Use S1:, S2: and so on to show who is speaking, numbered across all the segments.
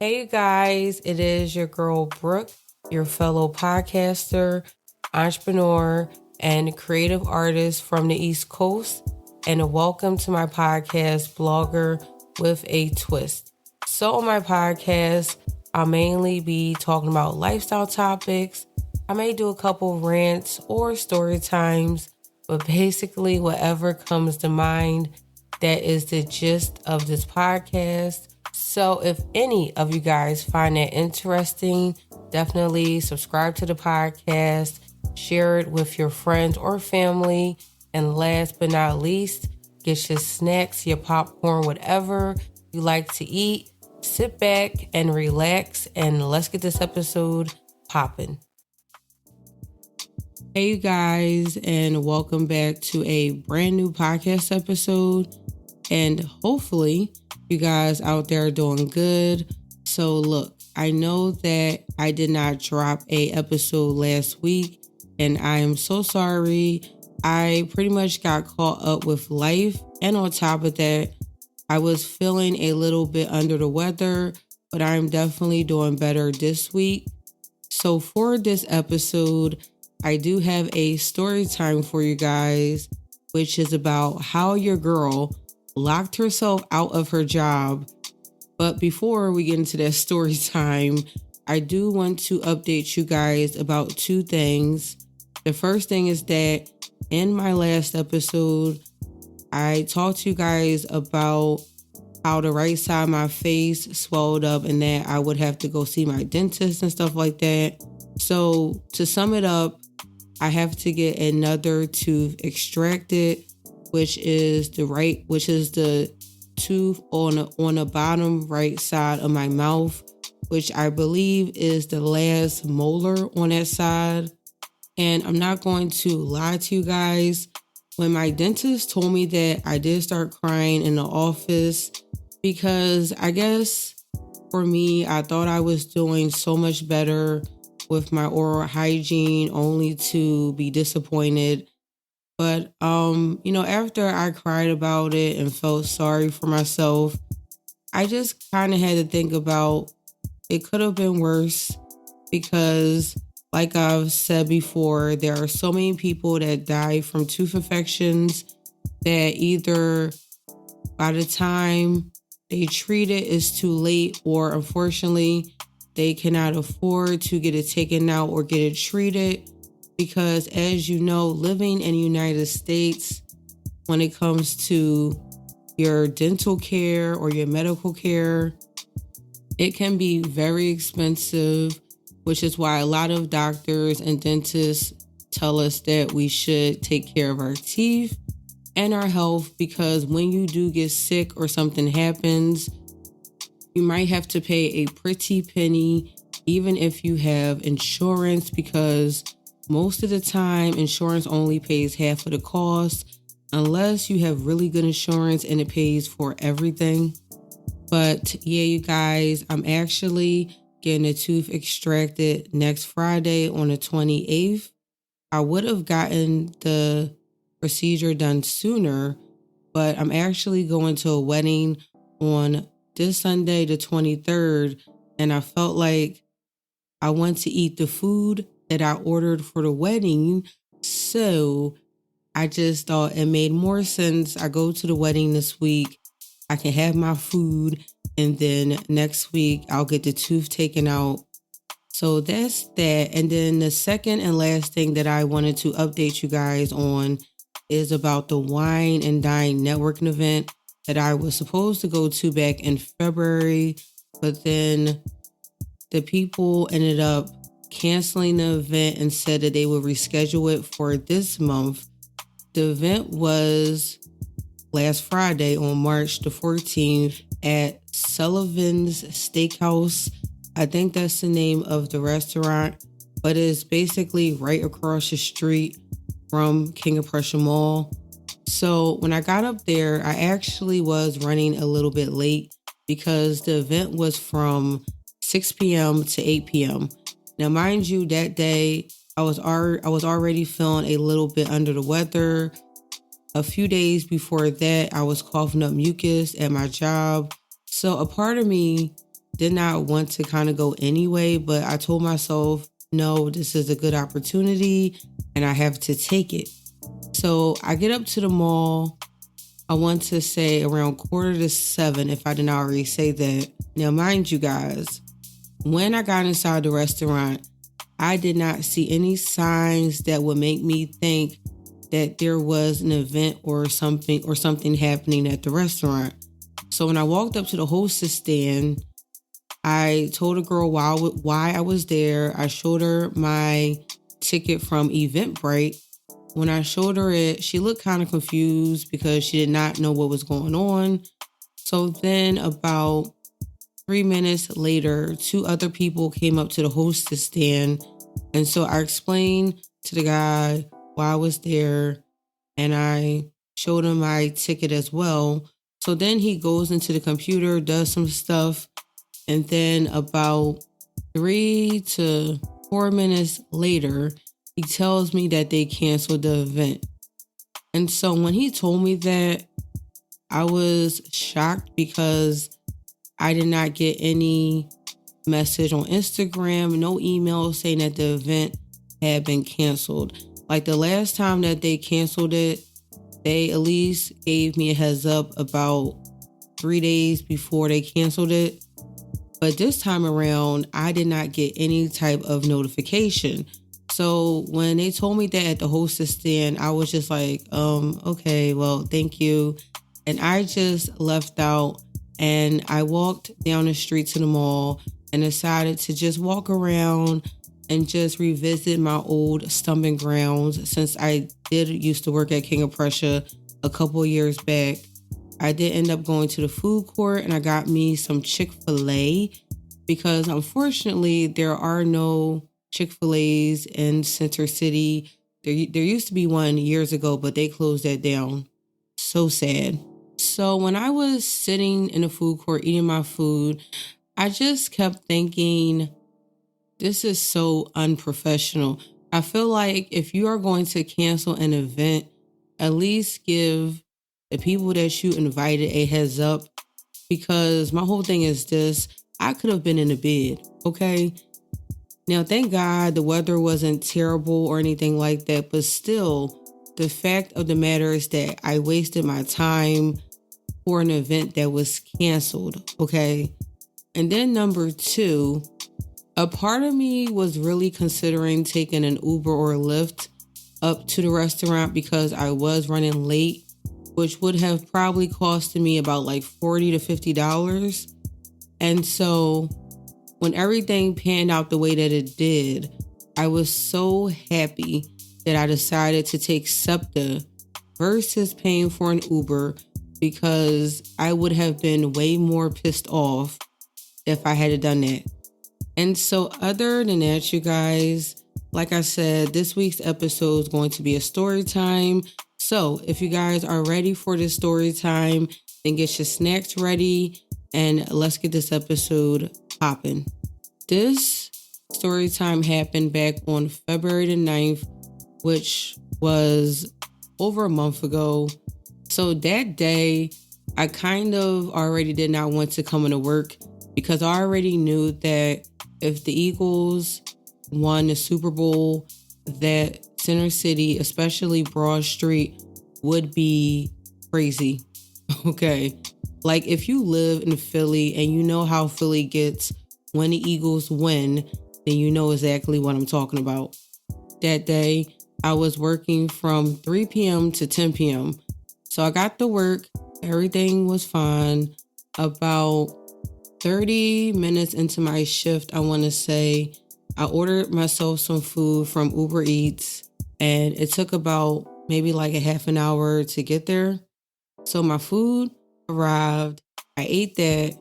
S1: Hey, you guys, it is your girl Brooke, your fellow podcaster, entrepreneur, and creative artist from the East Coast. And welcome to my podcast, Blogger with a Twist. So, on my podcast, I'll mainly be talking about lifestyle topics. I may do a couple rants or story times, but basically, whatever comes to mind, that is the gist of this podcast. So if any of you guys find that interesting, definitely subscribe to the podcast, share it with your friends or family, and last but not least, get your snacks, your popcorn, whatever you like to eat. Sit back and relax, and let's get this episode popping. Hey, you guys, and welcome back to a brand new podcast episode. And hopefully, you guys out there are doing good. So look, I know that I did not drop a episode last week, and I am so sorry. I pretty much got caught up with life, and on top of that, I was feeling a little bit under the weather, but I'm definitely doing better this week. So for this episode, I do have a story time for you guys, which is about how your girl locked herself out of her job. But before we get into that story time, I do want to update you guys about two things. The first thing is that in my last episode, I talked to you guys about how the right side of my face swelled up and that I would have to go see my dentist and stuff like that. So to sum it up, I have to get another tooth extracted, which is the tooth on the bottom right side of my mouth, which I believe is the last molar on that side. And I'm not going to lie to you guys. When my dentist told me that, I did start crying in the office because I guess for me, I thought I was doing so much better with my oral hygiene only to be disappointed. But, after I cried about it and felt sorry for myself, I just kind of had to think about it could have been worse because, like I've said before, there are so many people that die from tooth infections that either by the time they treat it is too late, or unfortunately, they cannot afford to get it taken out or get it treated. Because as you know, living in the United States, when it comes to your dental care or your medical care, it can be very expensive, which is why a lot of doctors and dentists tell us that we should take care of our teeth and our health, because when you do get sick or something happens, you might have to pay a pretty penny, even if you have insurance, because most of the time, insurance only pays half of the cost, unless you have really good insurance and it pays for everything. But yeah, you guys, I'm actually getting a tooth extracted next Friday on the 28th. I would have gotten the procedure done sooner, but I'm actually going to a wedding on this Sunday, the 23rd, and I felt like I want to eat the food that I ordered for the wedding. So I just thought it made more sense. I go to the wedding this week. I can have my food. And then next week, I'll get the tooth taken out. So that's that. And then the second and last thing that I wanted to update you guys on is about the Wine and Dine networking event that I was supposed to go to back in February. But then the people ended up canceling the event and said that they would reschedule it for this month. The event was last Friday on March the 14th at Sullivan's Steakhouse. I think that's the name of the restaurant, but it's basically right across the street from King of Prussia Mall. So when I got up there, I actually was running a little bit late because the event was from 6 p.m. to 8 p.m. Now, mind you, that day I was already feeling a little bit under the weather. A few days before that, I was coughing up mucus at my job. So a part of me did not want to kind of go anyway, but I told myself, no, this is a good opportunity and I have to take it. So I get up to the mall. I want to say around 6:45, if I didn't already say that. Now, mind you guys, when I got inside the restaurant, I did not see any signs that would make me think that there was an event or something happening at the restaurant. So when I walked up to the hostess stand, I told a girl why I was there. I showed her my ticket from Eventbrite. When I showed her it, she looked kind of confused because she did not know what was going on. So then about 3 minutes later, 2 other people came up to the hostess stand. And so I explained to the guy why I was there and I showed him my ticket as well. So then he goes into the computer, does some stuff. And then about 3 to 4 minutes later, he tells me that they canceled the event. And so when he told me that, I was shocked because I did not get any message on Instagram, no email saying that the event had been canceled. Like the last time that they canceled it, they at least gave me a heads up about 3 days before they canceled it. But this time around, I did not get any type of notification. So when they told me that at the hostess stand, I was just like, okay, well, thank you. And I just left out and I walked down the street to the mall and decided to just walk around and just revisit my old stomping grounds since I did used to work at King of Prussia a couple of years back. I did end up going to the food court and I got me some Chick-fil-A because unfortunately there are no Chick-fil-A's in Center City. There used to be one years ago, but they closed that down. So sad. So when I was sitting in the food court eating my food, I just kept thinking, this is so unprofessional. I feel like if you are going to cancel an event, at least give the people that you invited a heads up, because my whole thing is this. I could have been in a bed, okay? Now, thank God the weather wasn't terrible or anything like that, but still, the fact of the matter is that I wasted my time for an event that was canceled, okay? And then number 2, a part of me was really considering taking an Uber or a Lyft up to the restaurant because I was running late, which would have probably costed me about like $40 to $50. And so when everything panned out the way that it did, I was so happy that I decided to take SEPTA versus paying for an Uber because I would have been way more pissed off if I had done that. And so other than that, you guys, like I said, this week's episode is going to be a story time. So if you guys are ready for this story time, then get your snacks ready and let's get this episode popping. This story time happened back on February the 9th, which was over a month ago. So that day, I kind of already did not want to come into work because I already knew that if the Eagles won the Super Bowl, that Center City, especially Broad Street, would be crazy. Okay. Like if you live in Philly and you know how Philly gets when the Eagles win, then you know exactly what I'm talking about. That day, I was working from 3 p.m. to 10 p.m. So I got to work. Everything was fine. About 30 minutes into my shift, I want to say, I ordered myself some food from Uber Eats and it took about maybe like a half an hour to get there. So my food arrived. I ate that.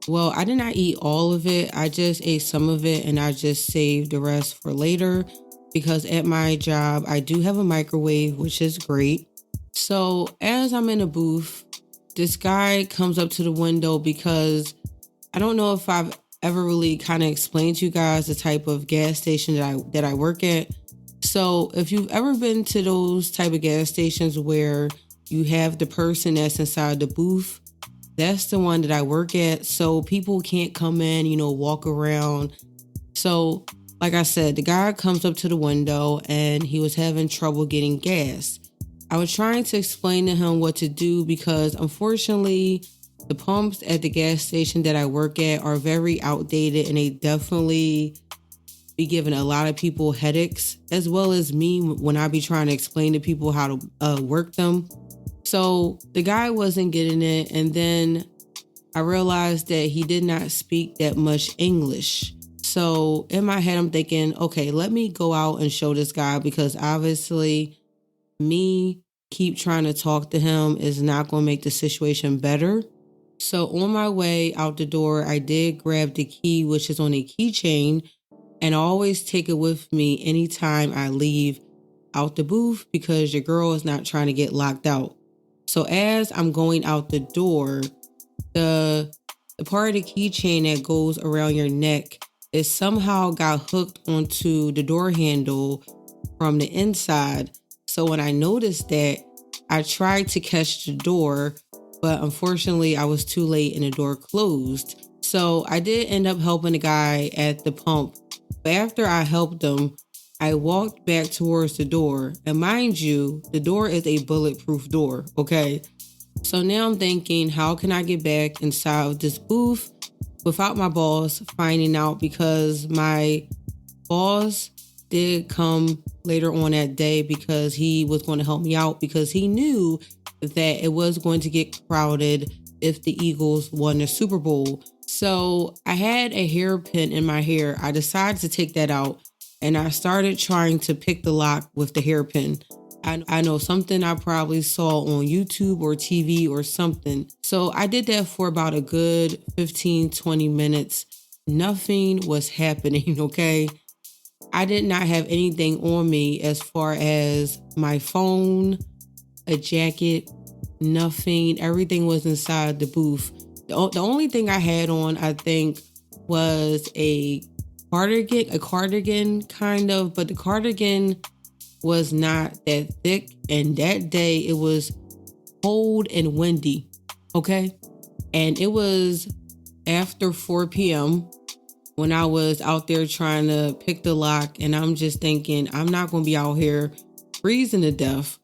S1: Well, I did not eat all of it. I just ate some of it and I just saved the rest for later because at my job, I do have a microwave, which is great. So as I'm in a booth, this guy comes up to the window because I don't know if I've ever really kind of explained to you guys the type of gas station that I work at. So if you've ever been to those type of gas stations where you have the person that's inside the booth That's the one that I work at. So people can't come in, walk around. So, like I said, the guy comes up to the window and he was having trouble getting gas. I was trying to explain to him what to do because unfortunately, the pumps at the gas station that I work at are very outdated and they definitely be giving a lot of people headaches, as well as me when I be trying to explain to people how to work them. So the guy wasn't getting it. And then I realized that he did not speak that much English. So in my head, I'm thinking, okay, let me go out and show this guy because obviously me keep trying to talk to him is not going to make the situation better. So on my way out the door, I did grab the key, which is on a keychain, and I always take it with me anytime I leave out the booth because your girl is not trying to get locked out. So as I'm going out the door, the part of the keychain that goes around your neck is somehow got hooked onto the door handle from the inside. So when I noticed that, I tried to catch the door, but unfortunately I was too late and the door closed. So I did end up helping the guy at the pump. But after I helped him, I walked back towards the door. And mind you, the door is a bulletproof door, okay? So now I'm thinking, how can I get back inside of this booth without my boss finding out? Because my boss did come later on that day because he was going to help me out because he knew that it was going to get crowded if the Eagles won the Super Bowl. So I had a hairpin in my hair. I decided to take that out and I started trying to pick the lock with the hairpin. I know something I probably saw on YouTube or TV or something. So I did that for about a good 15-20 minutes. Nothing was happening, okay? I did not have anything on me as far as my phone, a jacket, nothing. Everything was inside the booth. The only thing I had on, I think, was a cardigan kind of, but the cardigan was not that thick. And that day it was cold and windy, okay? And it was after 4 p.m. when I was out there trying to pick the lock. And I'm just thinking, I'm not going to be out here freezing to death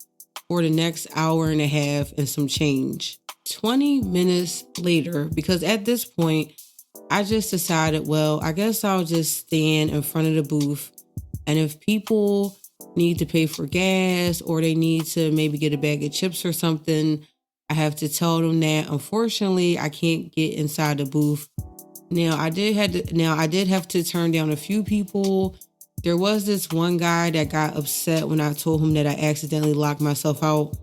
S1: for the next hour and a half and some change. 20 minutes later, because at this point, I just decided, well, I guess I'll just stand in front of the booth. And if people need to pay for gas or they need to maybe get a bag of chips or something, I have to tell them that. Unfortunately, I can't get inside the booth. Now, I did have to turn down a few people. There was this one guy that got upset when I told him that I accidentally locked myself out.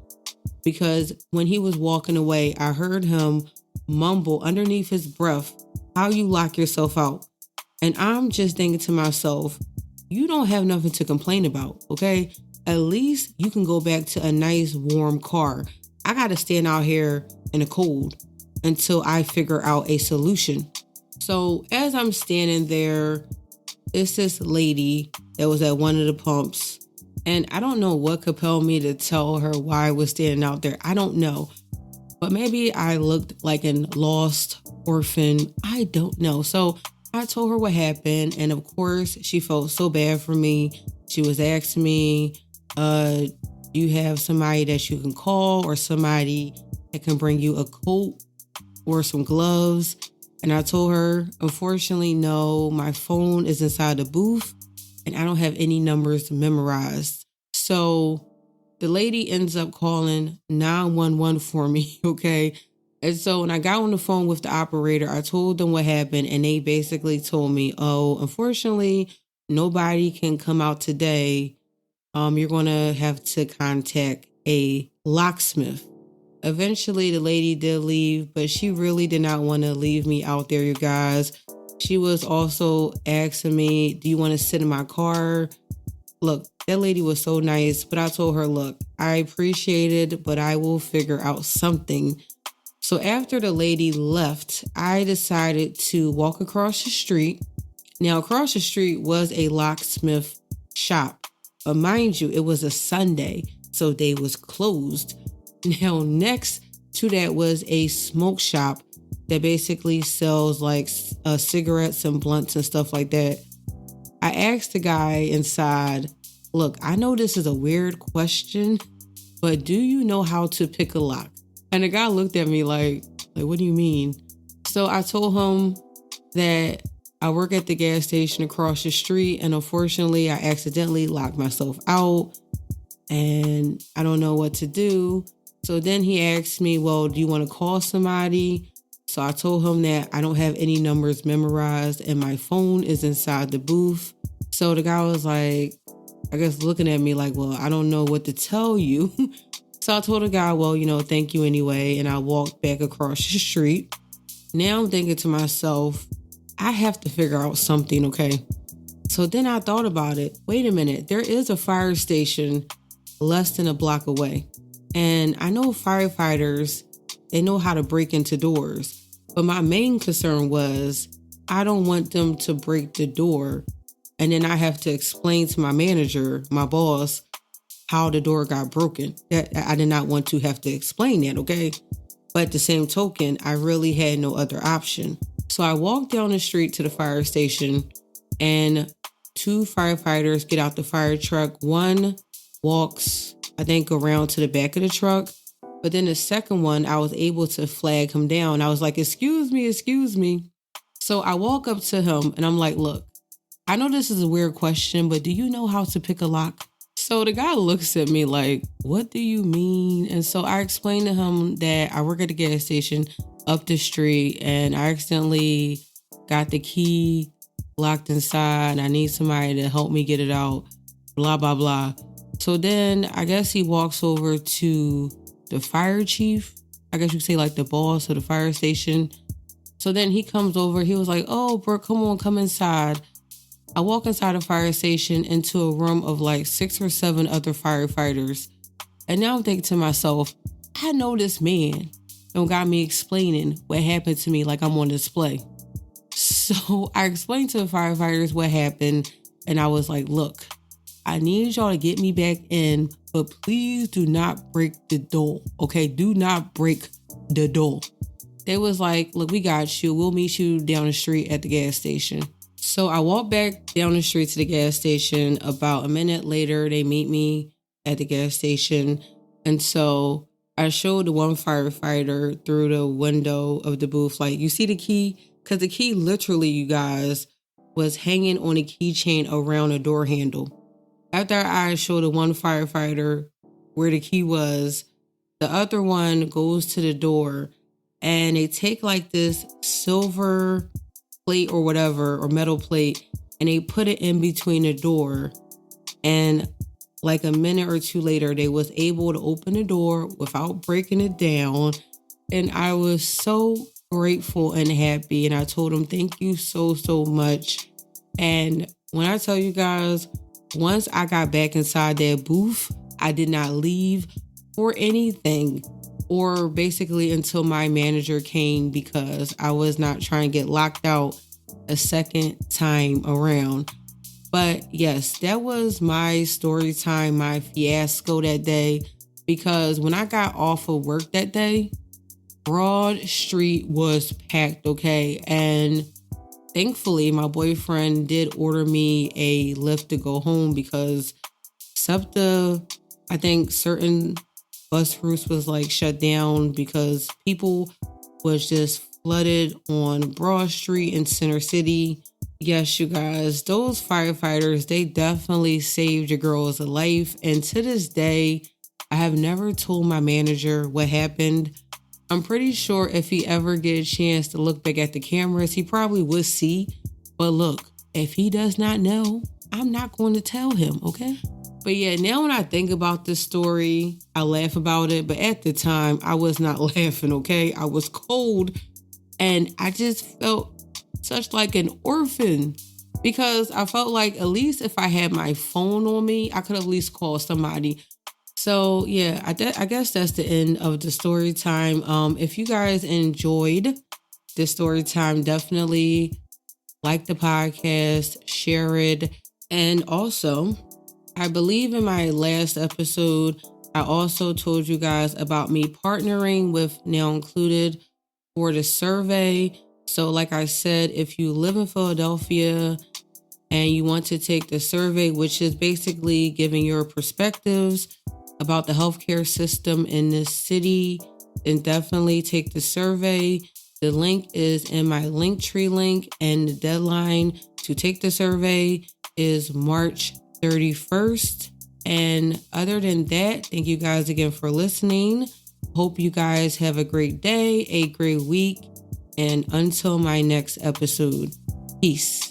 S1: Because when he was walking away, I heard him mumble underneath his breath, how you lock yourself out. And I'm just thinking to myself, you don't have nothing to complain about, okay? At least you can go back to a nice warm car. I got to stand out here in the cold until I figure out a solution. So as I'm standing there, it's this lady that was at one of the pumps. And I don't know what compelled me to tell her why I was standing out there. I don't know. But maybe I looked like an lost orphan. I don't know. So I told her what happened. And of course, she felt so bad for me. She was asking me, do you have somebody that you can call or somebody that can bring you a coat or some gloves? And I told her, unfortunately, no, my phone is inside the booth and I don't have any numbers memorized. So the lady ends up calling 911 for me, okay? And so when I got on the phone with the operator, I told them what happened and they basically told me, oh, unfortunately, nobody can come out today. You're going to have to contact a locksmith. Eventually, the lady did leave, but she really did not want to leave me out there, you guys. She was also asking me, do you want to sit in my car? Look, that lady was so nice, but I told her, look, I appreciate it, but I will figure out something. So after the lady left, I decided to walk across the street. Now, across the street was a locksmith shop. But mind you, it was a Sunday, so they was closed. Now, next to that was a smoke shop that basically sells like cigarettes and blunts and stuff like that. I asked the guy inside, look, I know this is a weird question, but do you know how to pick a lock? And the guy looked at me like, what do you mean? So I told him that I work at the gas station across the street, and unfortunately I accidentally locked myself out and I don't know what to do. So then he asked me, well, do you want to call somebody? So I told him that I don't have any numbers memorized and my phone is inside the booth. So the guy was like, I guess looking at me like, well, I don't know what to tell you. So I told the guy, well, thank you anyway. And I walked back across the street. Now I'm thinking to myself, I have to figure out something, okay? So then I thought about it. Wait a minute, there is a fire station less than a block away. And I know firefighters, they know how to break into doors. But my main concern was I don't want them to break the door and then I have to explain to my manager, my boss, how the door got broken. I did not want to have to explain that, okay? But at the same token, I really had no other option. So I walked down the street to the fire station and 2 firefighters get out the fire truck. One walks, I think, around to the back of the truck. But then the second one, I was able to flag him down. I was like, excuse me. So I walk up to him and I'm like, look, I know this is a weird question, but do you know how to pick a lock? So the guy looks at me like, what do you mean? And so I explained to him that I work at the gas station up the street and I accidentally got the key locked inside and I need somebody to help me get it out, blah, blah, blah. So then I guess he walks over to the fire chief, I guess you could say like the boss of the fire station. So then he comes over, he was like, oh, Brooke, come inside. I walk inside the fire station into a room of like 6 or 7 other firefighters. And now I'm thinking to myself, I know this man and got me explaining what happened to me like I'm on display. So I explained to the firefighters what happened. And I was like, look, I need y'all to get me back in, but please do not break the door. Okay, do not break the door. They was like, look, we got you. We'll meet you down the street at the gas station. So I walked back down the street to the gas station. About a minute later, they meet me at the gas station. And so I showed the one firefighter through the window of the booth, like, you see the key? Because the key literally, you guys, was hanging on a keychain around a door handle. After I showed the one firefighter where the key was, the other one goes to the door and they take like this silver plate or whatever, or metal plate, and they put it in between the door. And like a minute or two later, they was able to open the door without breaking it down. And I was so grateful and happy. And I told them, thank you so much. And when I tell you guys, once I got back inside that booth, I did not leave for anything, or basically until my manager came, because I was not trying to get locked out a second time around. But yes, that was my story time, my fiasco that day, because when I got off of work that day, Broad Street was packed, okay? And thankfully, my boyfriend did order me a Lyft to go home because SEPTA, I think certain bus routes was like shut down because people was just flooded on Broad Street in Center City. Yes, you guys, those firefighters, they definitely saved your girl's life. And to this day, I have never told my manager what happened. I'm pretty sure if he ever get a chance to look back at the cameras, he probably would see. But look, if he does not know, I'm not going to tell him, okay? But yeah, now when I think about this story, I laugh about it. But at the time, I was not laughing, okay? I was cold and I just felt such like an orphan, because I felt like at least if I had my phone on me, I could at least call somebody. So yeah, I guess that's the end of the story time. If you guys enjoyed this story time, definitely like the podcast, share it. And also, I believe in my last episode, I also told you guys about me partnering with Now Included for the survey. So like I said, if you live in Philadelphia and you want to take the survey, which is basically giving your perspectives about the healthcare system in this city, then definitely take the survey. The link is in my Linktree link, and the deadline to take the survey is March 31st. And other than that, thank you guys again for listening. Hope you guys have a great day, a great week, and until my next episode, peace.